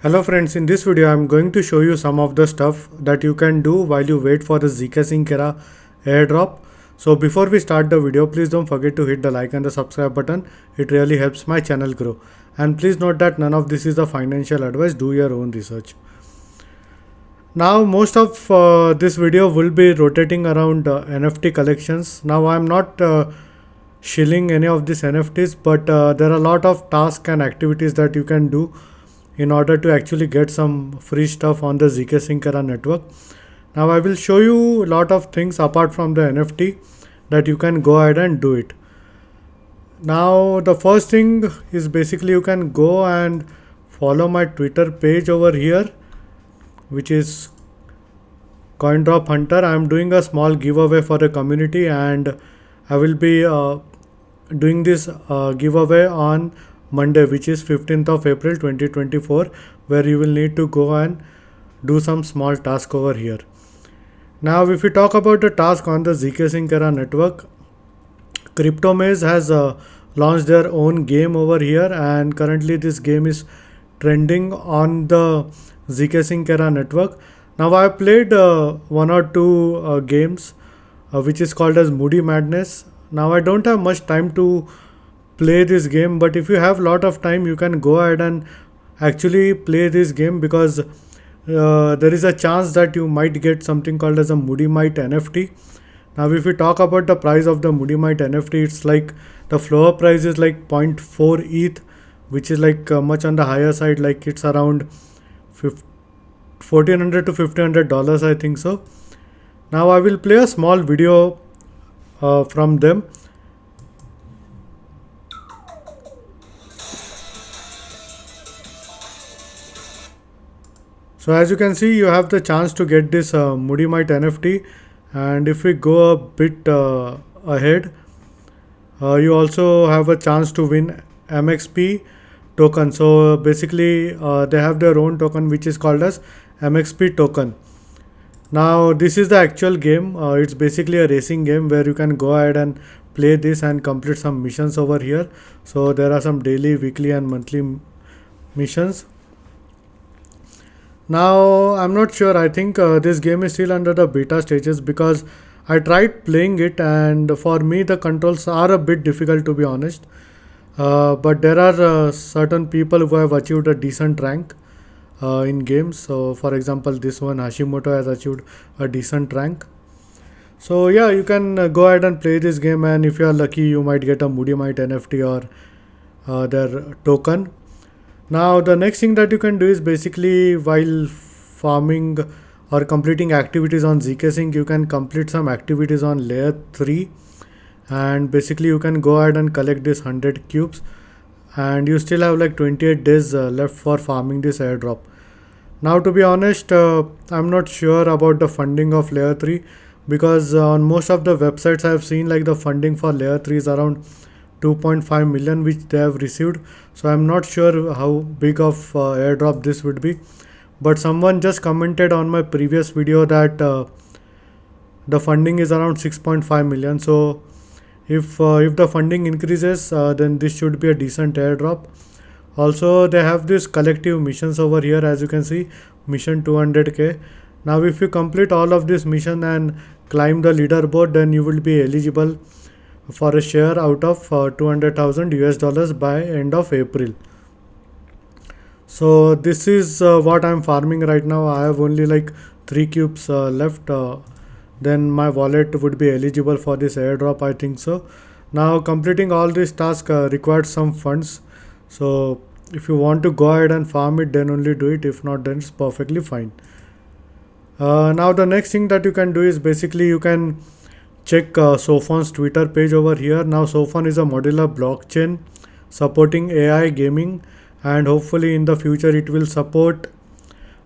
Hello friends, in this video I am going to show you some of the stuff that you can do while you wait for the Zksync era airdrop. So before we start the video, please don't forget to hit the like and the subscribe button. It really helps my channel grow. And please note that none of this is a financial advice, do your own research. Now most of this video will be rotating around NFT collections. Now I am not shilling any of these NFTs, but there are a lot of tasks and activities that you can do in order to actually get some free stuff on the Zksync era network. Now I will show you a lot of things apart from the NFT that you can go ahead and do it. Now the first thing is basically you can go and follow my Twitter page over here, which is CoinDrop Hunter. I am doing a small giveaway for the community, and I will be doing this giveaway on Monday, which is 15th of April 2024, where you will need to go and do some small task over here. Now if we talk about the task on the Zksync era network, CryptoMaze has launched their own game over here, and currently this game is trending on the Zksync era network. Now I played one or two games which is called as Moody Madness. Now I don't have much time to play this game, but if you have lot of time you can go ahead and actually play this game, because there is a chance that you might get something called as a Moody Might NFT. Now if we talk about the price of the Moody Might NFT, it's like the floor price is like 0.4 ETH, which is like much on the higher side, like it's around $1,400 to $1,500, I think so. Now I will play a small video from them. So as you can see, you have the chance to get this Moody Might NFT, and if we go a bit ahead, you also have a chance to win MXP token. So basically they have their own token which is called as MXP token. Now this is the actual game. It's basically a racing game where you can go ahead and play this and complete some missions over here. So there are some daily, weekly and monthly missions. Now I'm not sure, I think this game is still under the beta stages, because I tried playing it and for me the controls are a bit difficult, to be honest. But there are certain people who have achieved a decent rank in games. So for example, this one Hashimoto has achieved a decent rank. So yeah, you can go ahead and play this game, and if you are lucky you might get a Moody Might NFT or their token. Now the next thing that you can do is basically, while farming or completing activities on Zksync, you can complete some activities on layer 3, and basically you can go ahead and collect this 100 cubes, and you still have like 28 days left for farming this airdrop. Now to be honest, I'm not sure about the funding of layer 3, because on most of the websites I have seen, like the funding for layer 3 is around 2.5 million which they have received. So I'm not sure how big of airdrop this would be, but someone just commented on my previous video that the funding is around 6.5 million. So if the funding increases, then this should be a decent airdrop. Also they have this collective missions over here, as you can see, mission 200k. Now if you complete all of this mission and climb the leaderboard, then you will be eligible for a share out of 200,000 US dollars by end of April. So this is what I'm farming right now. I have only like 3 cubes left. Then my wallet would be eligible for this airdrop, I think so. Now completing all this task requires some funds. So if you want to go ahead and farm it, then only do it. If not, then it's perfectly fine. Now the next thing that you can do is basically you can check Sophon's Twitter page over here. Now Sophon is a modular blockchain supporting AI gaming, and hopefully in the future it will support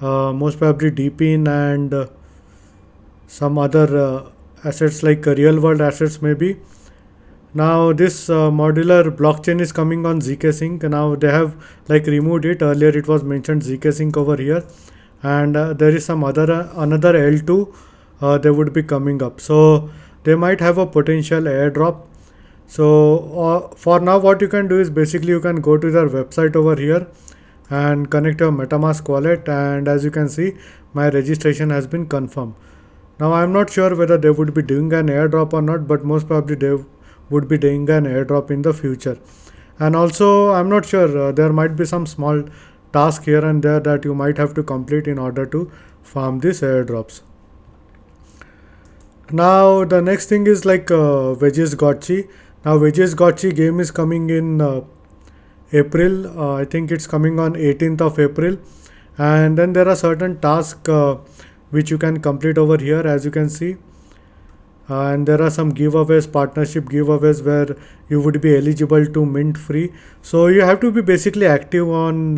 most probably DPIN and some other assets like real world assets maybe. Now this modular blockchain is coming on Zksync. Now they have like removed it. Earlier it was mentioned Zksync over here, and there is some other another L2 they would be coming up. So they might have a potential airdrop. So for now what you can do is basically you can go to their website over here, and connect your MetaMask wallet, and as you can see, my registration has been confirmed. Now I'm not sure whether they would be doing an airdrop or not, but most probably they would be doing an airdrop in the future. And also I'm not sure, there might be some small task here and there that you might have to complete in order to farm these airdrops. Now the next thing is like Wedges Gotchi. Now Wedges Gotchi game is coming in April. I think it's coming on 18th of April, and then there are certain tasks which you can complete over here, as you can see. And there are some giveaways, partnership giveaways, where you would be eligible to mint free. So you have to be basically active on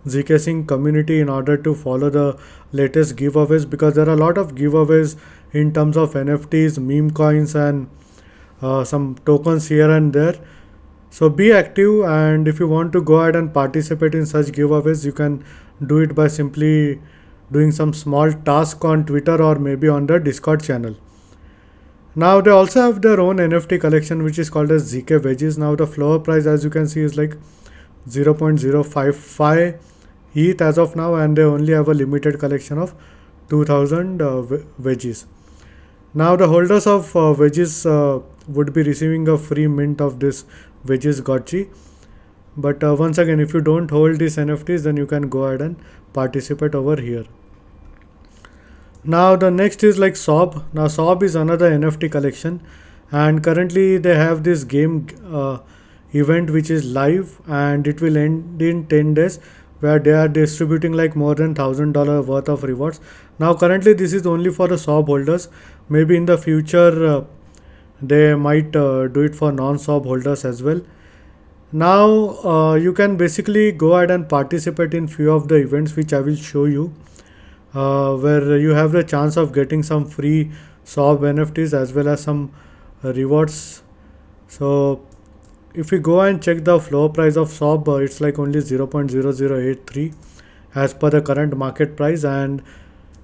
Zksync community in order to follow the latest giveaways, because there are a lot of giveaways in terms of NFTs, meme coins, and some tokens here and there. So be active, and if you want to go ahead and participate in such giveaways, you can do it by simply doing some small task on Twitter or maybe on the Discord channel. Now they also have their own NFT collection which is called as ZK Wedges. Now the floor price, as you can see, is like 0.055 ETH as of now, and they only have a limited collection of 2000 wedges. Now the holders of wedges would be receiving a free mint of this Wedges Gotchi. But once again, if you don't hold these NFTs, then you can go ahead and participate over here. Now the next is like Sob. Now Sob is another NFT collection, and currently they have this game event which is live, and it will end in 10 days, where they are distributing like more than $1,000 worth of rewards. Now currently this is only for the Sob holders. Maybe in the future they might do it for non-Sob holders as well. Now you can basically go ahead and participate in few of the events which I will show you, where you have the chance of getting some free Sob NFTs as well as some rewards. So if we go and check the floor price of Sob, it's like only 0.0083 as per the current market price, and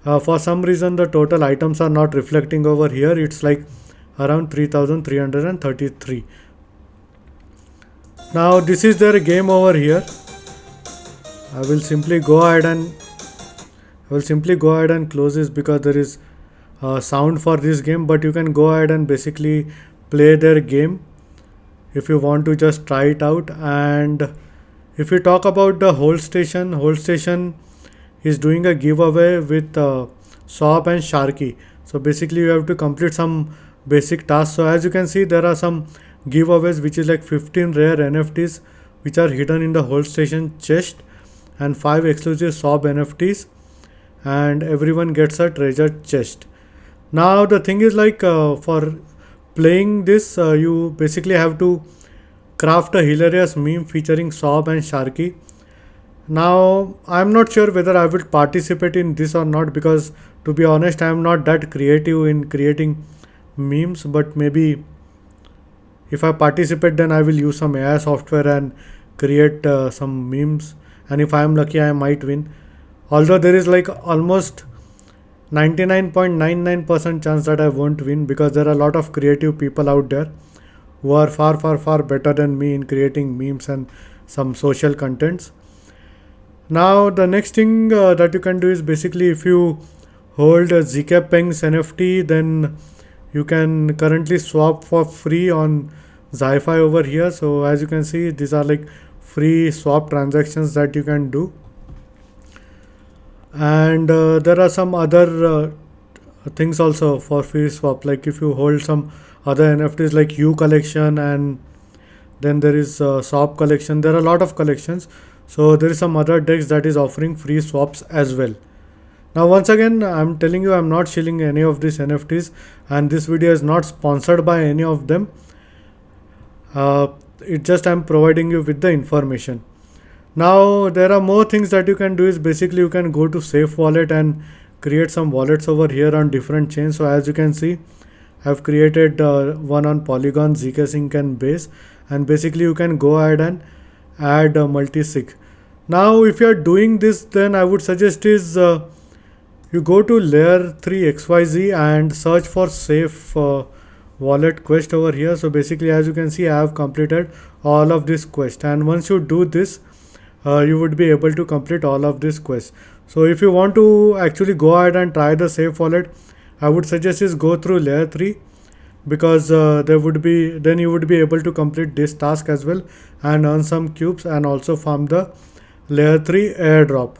for some reason the total items are not reflecting over here. It's like around 3333. Now this is their game over here. I will simply go ahead and close this because there is sound for this game, but you can go ahead and basically play their game if you want to just try it out. And if we talk about the Holdstation is doing a giveaway with Sob and Sharky. So basically you have to complete some basic tasks. So as you can see, there are some giveaways which is like 15 rare NFTs which are hidden in the Holdstation chest, and 5 exclusive Sob NFTs, and everyone gets a treasure chest. Now the thing is like for playing this, you basically have to craft a hilarious meme featuring Sob and Sharky. Now I'm not sure whether I will participate in this or not, because to be honest I am not that creative in creating memes, but maybe if I participate then I will use some AI software and create some memes, and if I am lucky I might win. Although there is like almost 99.99% chance that I won't win, because there are a lot of creative people out there who are far better than me in creating memes and some social contents. Now the next thing that you can do is basically, if you hold a Zkpeng's NFT, then you can currently swap for free on Zi-Fi over here. So as you can see, these are like free swap transactions that you can do. And there are some other things also for free swap, like if you hold some other NFTs like U collection, and then there is Sob collection. There are a lot of collections. So there is some other DEX that is offering free swaps as well. Now once again, I'm telling you, I'm not shilling any of these NFTs, and this video is not sponsored by any of them. It just I'm providing you with the information. Now there are more things that you can do. Is basically you can go to Safe Wallet and create some wallets over here on different chains. So as you can see, I've created one on Polygon, Zksync and Base, and basically you can go ahead and add a multi-sig. Now if you are doing this, then I would suggest is you go to layer 3 XYZ and search for Safe wallet quest over here. So basically, as you can see, I have completed all of this quest, and once you do this, you would be able to complete all of these quests. So if you want to actually go ahead and try the safe wallet, I would suggest is go through layer 3, because then you would be able to complete this task as well and earn some cubes and also farm the layer 3 airdrop.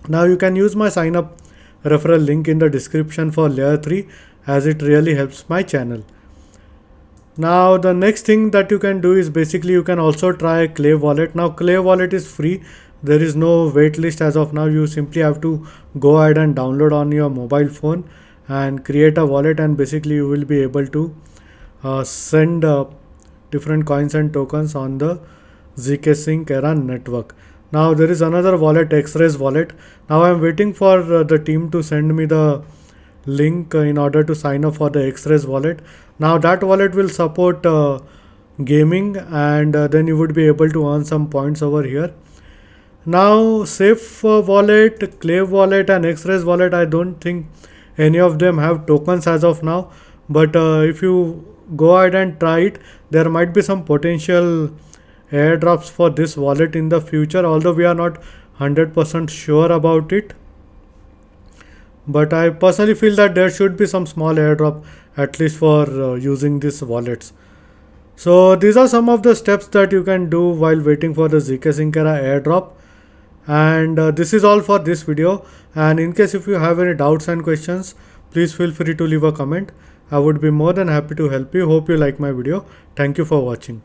Now you can use my sign up referral link in the description for layer 3, as it really helps my channel. Now the next thing that you can do is basically you can also try Clay wallet. Now Clay wallet is free. There is no wait list as of now. You simply have to go ahead and download on your mobile phone and create a wallet, and basically you will be able to send different coins and tokens on the zksync network. Now there is another wallet, X-Rays wallet. Now I am waiting for the team to send me the link in order to sign up for the X-Rays wallet. Now that wallet will support gaming, and then you would be able to earn some points over here. Now Safe wallet, Clay wallet and X-Rays wallet, I don't think any of them have tokens as of now, but if you go ahead and try it, there might be some potential airdrops for this wallet in the future, although we are not 100% sure about it. But I personally feel that there should be some small airdrop at least for using these wallets. So these are some of the steps that you can do while waiting for the Zksync airdrop. And this is all for this video. And in case if you have any doubts and questions, please feel free to leave a comment. I would be more than happy to help you. Hope you like my video. Thank you for watching.